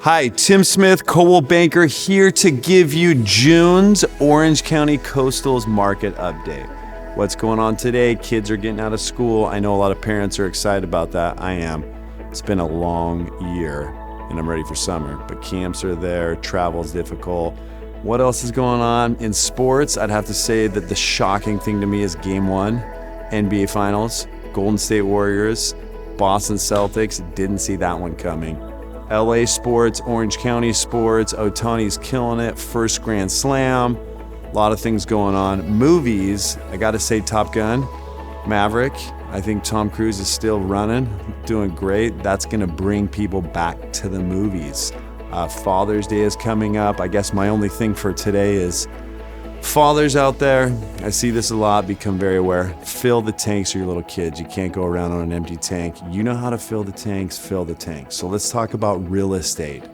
Hi, Tim Smith, Coldwell Banker, here to give you June's Orange County Coastal's market update. What's going on today? Kids are getting out of school. I know a lot of parents are excited about that. I am. It's been a long year and I'm ready for summer, but camps are there, travel's difficult. What else is going on? In sports, I'd have to say that the shocking thing to me is Game 1, NBA Finals, Golden State Warriors, Boston Celtics. Didn't see that one coming. LA sports, Orange County sports, Ohtani's killing it, first Grand Slam, a lot of things going on. Movies, I gotta say Top Gun, Maverick, I think Tom Cruise is still running, doing great. That's gonna bring people back to the movies. Father's Day is coming up. I guess my only thing for today is fathers out there, I see this a lot, become very aware. Fill the tanks for your little kids. You can't go around on an empty tank. You know how to fill the tanks, fill the tanks. So let's talk about real estate.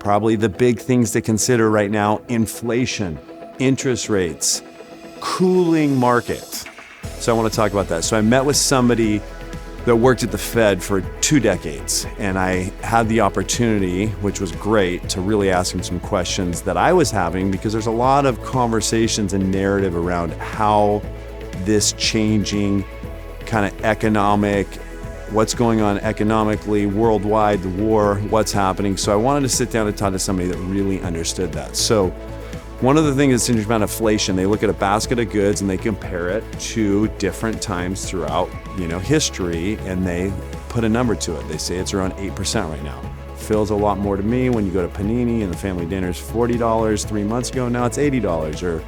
Probably the big things to consider right now: inflation, interest rates, cooling market. So I want to talk about that. So I met with somebody that worked at the Fed for 2 decades. And I had the opportunity, which was great, to really ask him some questions that I was having, because there's a lot of conversations and narrative around how this changing kind of economic, what's going on economically, worldwide, the war, what's happening. So I wanted to sit down and talk to somebody that really understood that. So one of the things that's interesting about inflation, they look at a basket of goods and they compare it to different times throughout, history, and they put a number to it. They say it's around 8% right now. Feels a lot more to me when you go to Panini and the family dinner's $40 3 months ago. Now it's $80. Or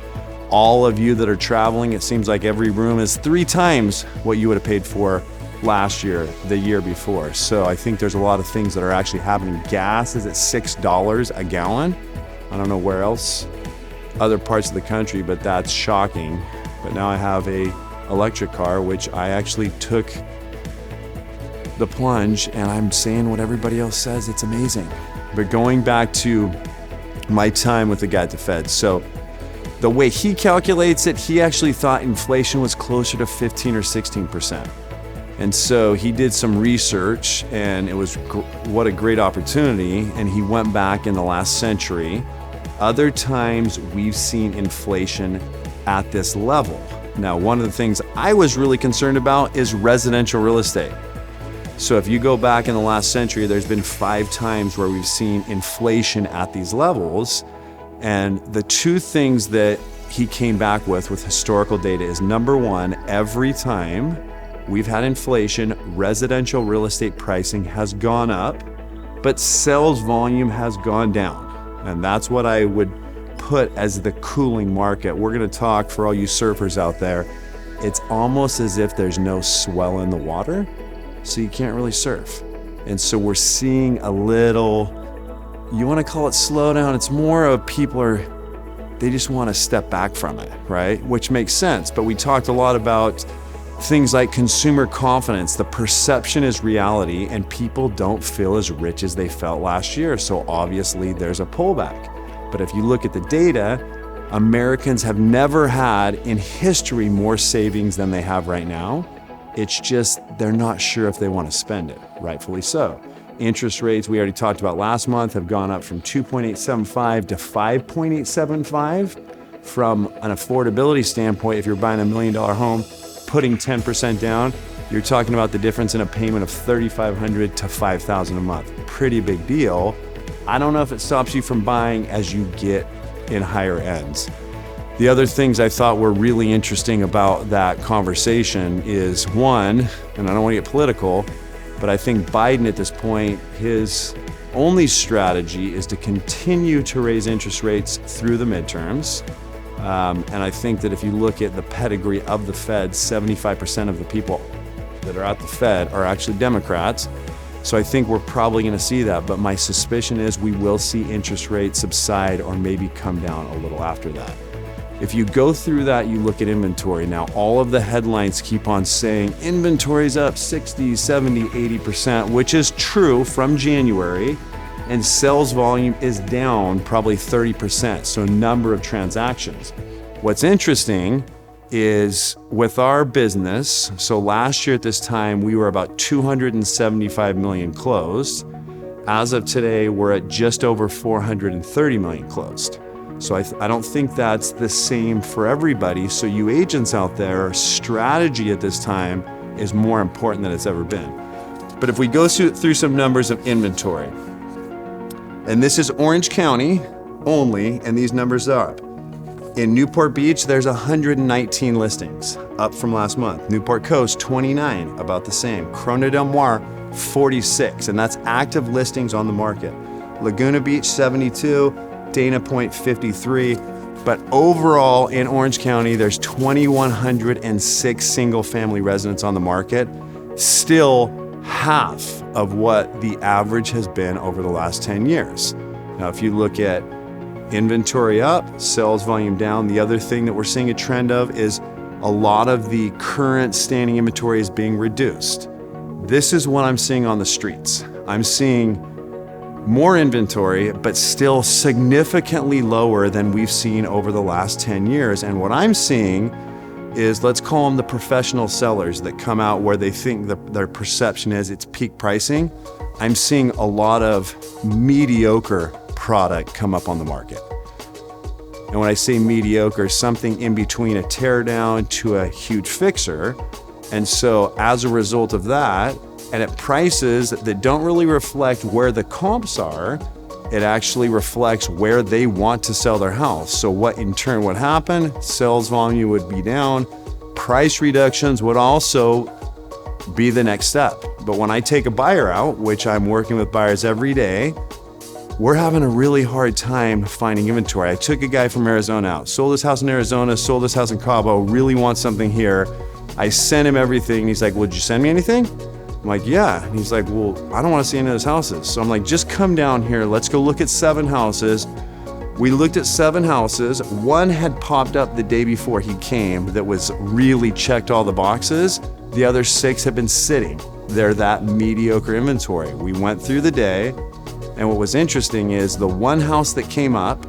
all of you that are traveling, it seems like every room is 3 times what you would have paid for last year, the year before. So I think there's a lot of things that are actually happening. Gas is at $6 a gallon. I don't know where else, other parts of the country, but that's shocking. But now I have a electric car, which I actually took the plunge, and I'm saying what everybody else says, it's amazing. But going back to my time with the guy at the Fed, so the way he calculates it, he actually thought inflation was closer to 15 or 16%. And so he did some research, and it was what a great opportunity. And he went back in the last century. Other times we've seen inflation at this level. Now, one of the things I was really concerned about is residential real estate. So if you go back in the last century, there's been 5 times where we've seen inflation at these levels. And the 2 things that he came back with historical data is, number 1, every time we've had inflation, residential real estate pricing has gone up, but sales volume has gone down. And that's what I would put as the cooling market. We're gonna talk, for all you surfers out there, it's almost as if there's no swell in the water, so you can't really surf. And so we're seeing a little, you wanna call it slowdown, it's more of they just wanna step back from it, right? Which makes sense, but we talked a lot about things like consumer confidence. The perception is reality, and people don't feel as rich as they felt last year. So obviously there's a pullback. But if you look at the data, Americans have never had in history more savings than they have right now. It's just they're not sure if they want to spend it, rightfully so. Interest rates, we already talked about last month, have gone up from 2.875 to 5.875. From an affordability standpoint, if you're buying $1 million home, putting 10% down, you're talking about the difference in a payment of $3,500 to $5,000 a month. Pretty big deal. I don't know if it stops you from buying as you get in higher ends. The other things I thought were really interesting about that conversation is, one, and I don't want to get political, but I think Biden at this point, his only strategy is to continue to raise interest rates through the midterms. And I think that if you look at the pedigree of the Fed, 75% of the people that are at the Fed are actually Democrats. So I think we're probably going to see that. But my suspicion is we will see interest rates subside or maybe come down a little after that. If you go through that, you look at inventory. Now, all of the headlines keep on saying inventory's up 60, 70, 80%, which is true from January. And sales volume is down probably 30%, so number of transactions. What's interesting is with our business, so last year at this time, we were about 275 million closed. As of today, we're at just over 430 million closed. So I don't think that's the same for everybody. So you agents out there, strategy at this time is more important than it's ever been. But if we go through some numbers of inventory, and this is Orange County only, and these numbers are up. In Newport Beach, there's 119 listings, up from last month. Newport Coast, 29, about the same. Corona del Mar, 46, and that's active listings on the market. Laguna Beach, 72, Dana Point, 53. But overall in Orange County, there's 2,106 single-family residents on the market, still half of what the average has been over the last 10 years. Now, if you look at inventory up, sales volume down, the other thing that we're seeing a trend of is a lot of the current standing inventory is being reduced. This is what I'm seeing on the streets. I'm seeing more inventory, but still significantly lower than we've seen over the last 10 years. And what I'm seeing is, let's call them the professional sellers that come out where they think their perception is it's peak pricing. I'm seeing a lot of mediocre product come up on the market. And when I say mediocre, something in between a teardown to a huge fixer. And so as a result of that, and at prices that don't really reflect where the comps are, it actually reflects where they want to sell their house. So what in turn would happen? Sales volume would be down. Price reductions would also be the next step. But when I take a buyer out, which I'm working with buyers every day, we're having a really hard time finding inventory. I took a guy from Arizona out, sold his house in Arizona, sold his house in Cabo, really wants something here. I sent him everything. And he's like, well, did you send me anything? I'm like, yeah. And he's like, well, I don't want to see any of those houses. So I'm like, just come down here. Let's go look at 7 houses. We looked at 7 houses. One had popped up the day before he came that was really checked all the boxes. The other 6 have been sitting. They're that mediocre inventory. We went through the day, and what was interesting is the one house that came up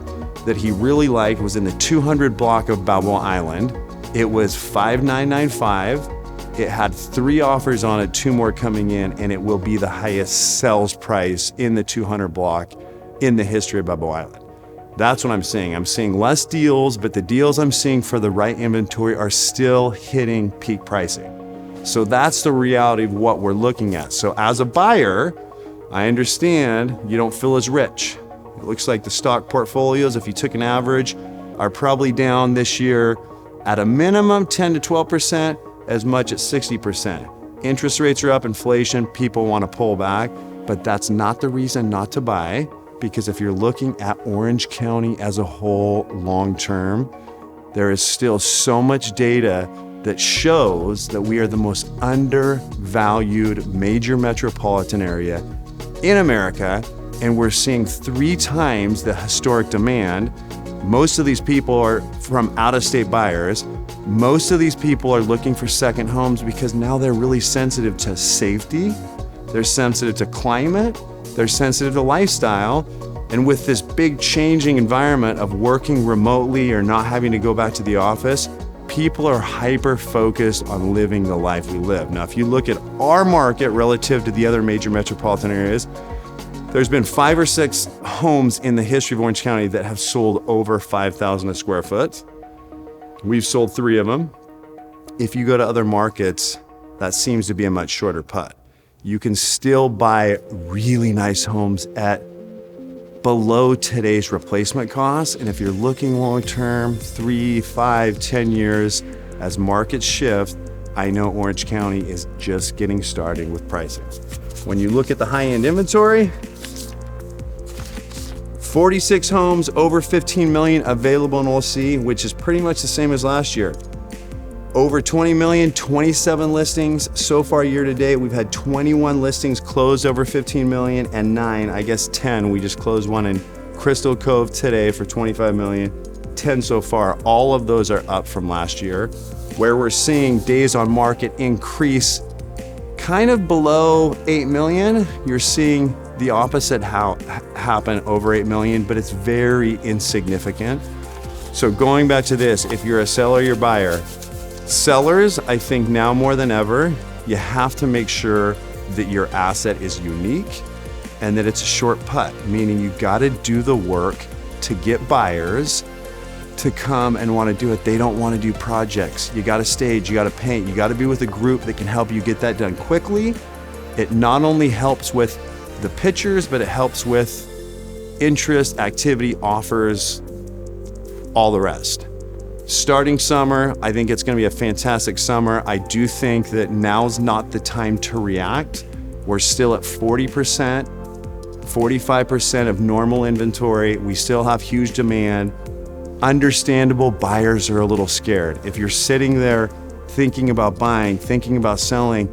that he really liked was in the 200 block of Balboa Island. It was $5,995. It had 3 offers on it, 2 more coming in, and it will be the highest sales price in the 200 block in the history of Balboa Island. That's what I'm seeing. I'm seeing less deals, but the deals I'm seeing for the right inventory are still hitting peak pricing. So that's the reality of what we're looking at. So as a buyer, I understand you don't feel as rich. It looks like the stock portfolios, if you took an average, are probably down this year at a minimum 10 to 12%, as much as 60%. Interest rates are up, inflation, people want to pull back, but that's not the reason not to buy, because if you're looking at Orange County as a whole long-term, there is still so much data that shows that we are the most undervalued major metropolitan area in America, and we're seeing 3 times the historic demand. Most of these people are from out-of-state buyers. Most of these people are looking for second homes because now they're really sensitive to safety, they're sensitive to climate, they're sensitive to lifestyle. And with this big changing environment of working remotely or not having to go back to the office, people are hyper-focused on living the life we live. Now, if you look at our market relative to the other major metropolitan areas, there's been 5 or 6 homes in the history of Orange County that have sold over 5,000 a square foot. We've sold 3 of them. If you go to other markets, that seems to be a much shorter putt. You can still buy really nice homes at below today's replacement costs. And if you're looking long-term, 3, 5, 10 years, as markets shift, I know Orange County is just getting started with pricing. When you look at the high-end inventory, 46 homes over 15 million available in OC, which is pretty much the same as last year. Over 20 million, 27 listings. So far year to date, we've had 21 listings closed over 15 million and 9, I guess 10. We just closed one in Crystal Cove today for 25 million, 10 so far. All of those are up from last year. Where we're seeing days on market increase kind of below 8 million, you're seeing the opposite happen over 8 million, but it's very insignificant. So going back to this, if you're a seller, you're a buyer. Sellers, I think now more than ever, you have to make sure that your asset is unique and that it's a short putt, meaning you got to do the work to get buyers to come and want to do it. They don't want to do projects. You got to stage, you got to paint, you got to be with a group that can help you get that done quickly. It not only helps with the pictures, but it helps with interest, activity, offers, all the rest. Starting summer, I think it's going to be a fantastic summer. I do think that now's not the time to react. We're still at 40%, 45% of normal inventory. We still have huge demand. Understandable, buyers are a little scared. If you're sitting there thinking about buying, thinking about selling,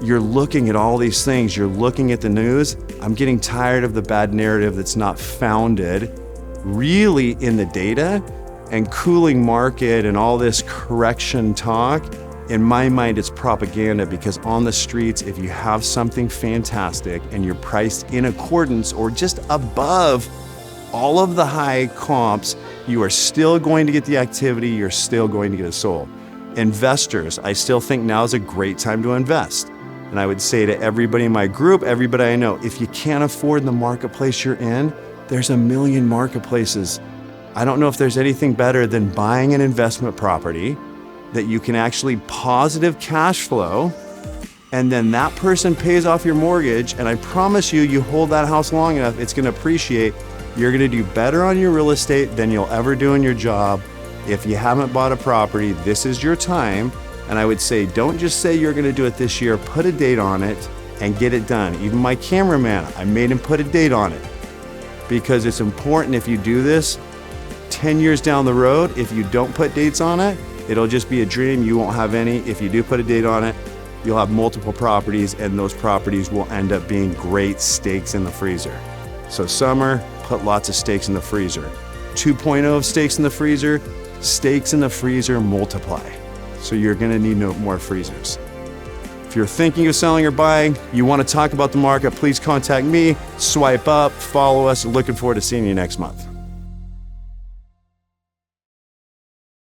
you're looking at all these things, you're looking at the news. I'm getting tired of the bad narrative that's not founded really in the data, and cooling market and all this correction talk. In my mind, it's propaganda, because on the streets, if you have something fantastic and you're priced in accordance or just above all of the high comps, you are still going to get the activity, you're still going to get it sold. Investors, I still think now is a great time to invest. And I would say to everybody in my group, everybody I know, if you can't afford the marketplace you're in, there's a million marketplaces. I don't know if there's anything better than buying an investment property that you can actually positive cash flow, and then that person pays off your mortgage. And I promise you, you hold that house long enough, it's going to appreciate. You're going to do better on your real estate than you'll ever do in your job. If you haven't bought a property, this is your time. And I would say, don't just say you're going to do it this year, put a date on it and get it done. Even my cameraman, I made him put a date on it, because it's important. If you do this 10 years down the road, if you don't put dates on it, it'll just be a dream. You won't have any. If you do put a date on it, you'll have multiple properties, and those properties will end up being great steaks in the freezer. So summer, put lots of steaks in the freezer. 2.0 of steaks in the freezer, steaks in the freezer multiply. So you're gonna need no more freezers. If you're thinking of selling or buying, you wanna talk about the market, please contact me, swipe up, follow us. Looking forward to seeing you next month.